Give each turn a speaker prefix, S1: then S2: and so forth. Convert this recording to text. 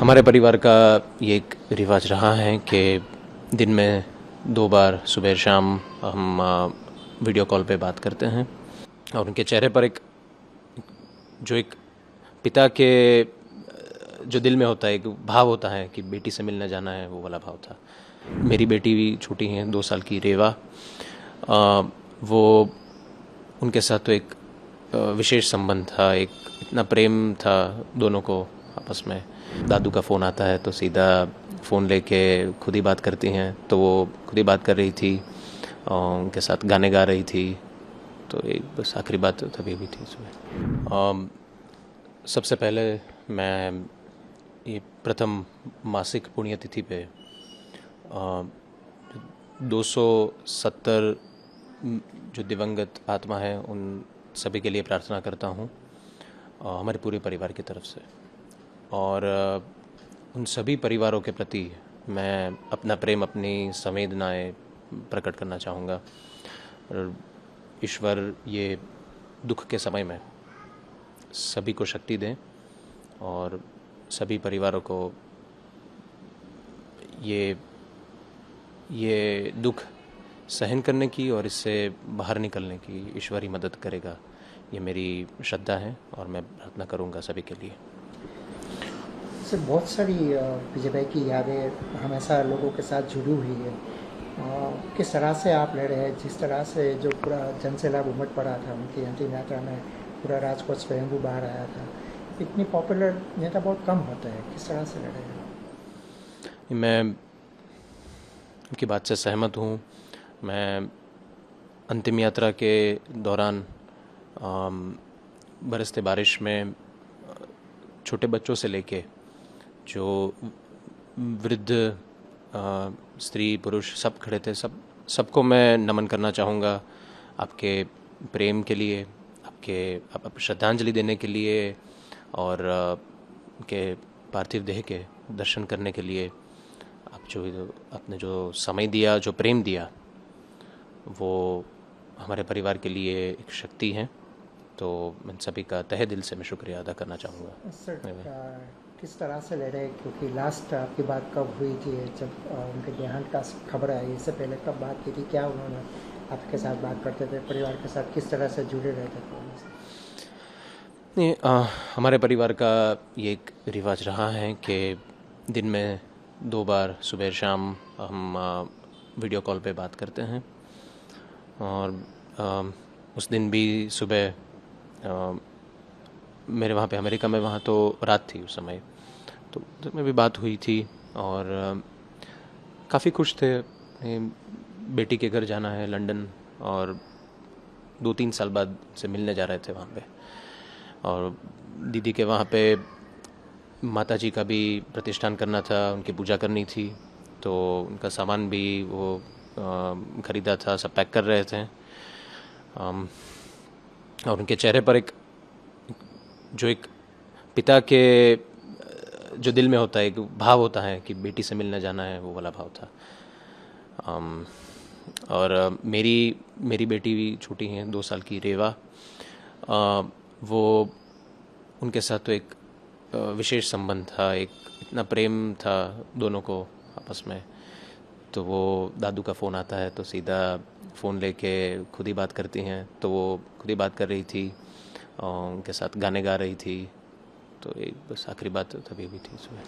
S1: हमारे परिवार का ये एक रिवाज रहा है कि दिन में 2 बार सुबह शाम हम वीडियो कॉल पे बात करते हैं और उनके चेहरे पर एक पिता के जो दिल में होता है एक भाव होता है कि बेटी से मिलने जाना है, वो वाला भाव था। मेरी बेटी भी छोटी है, 2 साल की रेवा। वो उनके साथ तो एक विशेष संबंध था, एक इतना प्रेम था दोनों को आपस में। दादू का फ़ोन आता है तो सीधा फ़ोन लेके खुद ही बात करती हैं, तो वो खुद ही बात कर रही थी और उनके साथ गाने गा रही थी। तो एक बस आखिरी बात तभी हुई थी सुबह। सबसे पहले मैं ये प्रथम मासिक पुण्यतिथि पे 270 जो दिवंगत आत्मा है उन सभी के लिए प्रार्थना करता हूँ हमारे पूरे परिवार की तरफ से। और उन सभी परिवारों के प्रति मैं अपना प्रेम, अपनी संवेदनाएं प्रकट करना चाहूँगा। और ईश्वर ये दुख के समय में सभी को शक्ति दें और सभी परिवारों को ये दुख सहन करने की और इससे बाहर निकलने की ईश्वर ही मदद करेगा। ये मेरी श्रद्धा है और मैं प्रार्थना करूँगा सभी के लिए।
S2: से बहुत सारी विजय भाई की यादें हमेशा लोगों के साथ जुड़ी हुई है। किस तरह से आप ले रहे हैं, जिस तरह से जो पूरा जनसैलाब उमड़ पड़ा था उनकी अंतिम यात्रा में, पूरा राजकोट स्वयंभू बाहर आया था। इतनी पॉपुलर नेता बहुत कम होते हैं, किस तरह से ले रहे हैं?
S1: मैं उनकी बात से सहमत हूँ। मैं अंतिम यात्रा के दौरान बरसते बारिश में छोटे बच्चों से लेके जो वृद्ध स्त्री पुरुष सब खड़े थे, सबको मैं नमन करना चाहूँगा आपके प्रेम के लिए, आप श्रद्धांजलि देने के लिए और के पार्थिव देह के दर्शन करने के लिए। आपने जो समय दिया, जो प्रेम दिया, वो हमारे परिवार के लिए एक शक्ति है। तो मैं सभी का तहे दिल से मैं शुक्रिया अदा करना चाहूँगा।
S2: सर, किस तरह से ले रहे हैं, क्योंकि लास्ट आपकी बात कब हुई थी जब उनके देहांत का खबर आई? इससे पहले कब बात की थी? क्या उन्होंने आपके साथ बात करते थे? परिवार के साथ किस तरह से जुड़े रहते थे?
S1: नहीं, हमारे परिवार का ये एक रिवाज रहा है कि दिन में 2 बार सुबह शाम हम वीडियो कॉल पे बात करते हैं। और उस दिन भी सुबह मेरे वहाँ पे अमेरिका में, वहाँ तो रात थी उस समय, तो में भी बात हुई थी और काफ़ी खुश थे। बेटी के घर जाना है लंदन और 2-3 साल बाद से मिलने जा रहे थे वहाँ पे। और दीदी के वहाँ पे माताजी का भी प्रतिष्ठान करना था, उनकी पूजा करनी थी, तो उनका सामान भी वो ख़रीदा था, सब पैक कर रहे थे। और उनके चेहरे पर एक पिता के जो दिल में होता है एक भाव होता है कि बेटी से मिलने जाना है, वो वाला भाव था। और मेरी बेटी भी छोटी है, 2 साल की रेवा। वो उनके साथ तो एक विशेष संबंध था, एक इतना प्रेम था दोनों को आपस में। तो वो दादू का फ़ोन आता है तो सीधा फ़ोन लेके खुद ही बात करती हैं, तो वो खुद ही बात कर रही थी और उनके साथ गाने गा रही थी। तो एक बस आखिरी बात तभी हुई थी सुबह।